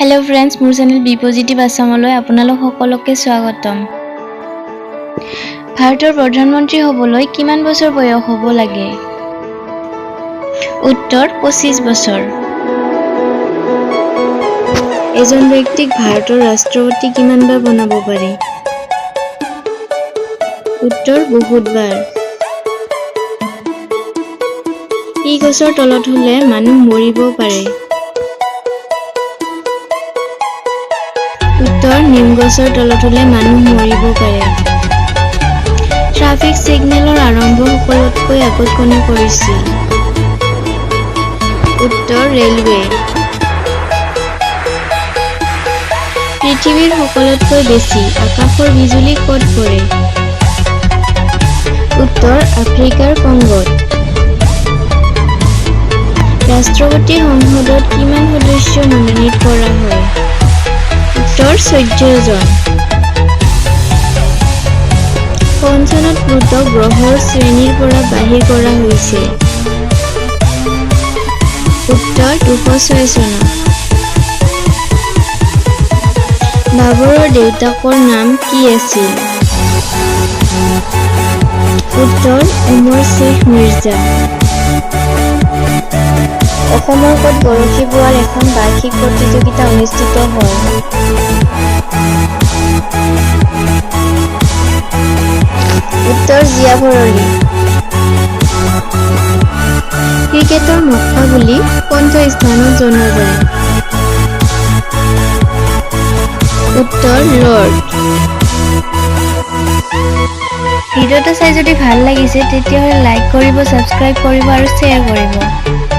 Hello friends, मोर channel B positive आसामলৈ আপোনালোক সকলোকে স্বাগতম। ভাৰতৰ প্ৰধানমন্ত্ৰী হ'বলৈ কিমান বছৰ বয়স হ'ব লাগে? উত্তৰ 25 বছৰ। এজন ব্যক্তিক ভাৰতৰ ৰাষ্ট্ৰপতি কিমানবাৰ বনাব পাৰে? উত্তৰ বহুতবাৰ। কি গছৰ তলত হ'লে মানুহ মৰিব পাৰে? উত্তৰ নিম গছৰ তলত হ'লে মানুহ মৰিব পাৰে। ট্ৰাফিক ছিগনেলৰ আৰম্ভ সকলোতকৈ আগত কোনে কৰিছিল? উত্তৰ ৰেলৱে। পৃথিৱীৰ সকলোতকৈ বেছি আকাশৰ বিজুলী ক'ত পৰে? উত্তৰ আফ্ৰিকাৰ কংগোত। ৰাষ্ট্ৰপতি সংসদত কিমান সদস্য মনোনীত কৰা হয়? উত্তৰ 14 জন। কোন চনত প্লুটক গ্ৰহৰ শ্ৰেণীৰ পৰা বাহিৰ কৰা হৈছে? উত্তৰ 206 চনত। বাবৰৰ দেউতাকৰ নাম কি আছিল? উত্তৰ উমৰ শ্বেখ মিৰ্জা। অসমৰ ক'ত বৰশী বোৱাৰ এখন বাৰ্ষিক প্ৰতিযোগিতা অনুষ্ঠিত হয়? উত্তৰ জিয়া ভৰলী। ক্ৰিকেটৰ মক্কা বুলি কোনটো স্থানত জনা যায়? উত্তৰ লৰ্ড। ভিডিঅ'টো চাই যদি ভাল লাগিছে তেতিয়াহ'লে লাইক কৰিব, ছাবস্ক্ৰাইব কৰিব আৰু শ্বেয়াৰ কৰিব।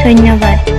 ধন্যবাদ।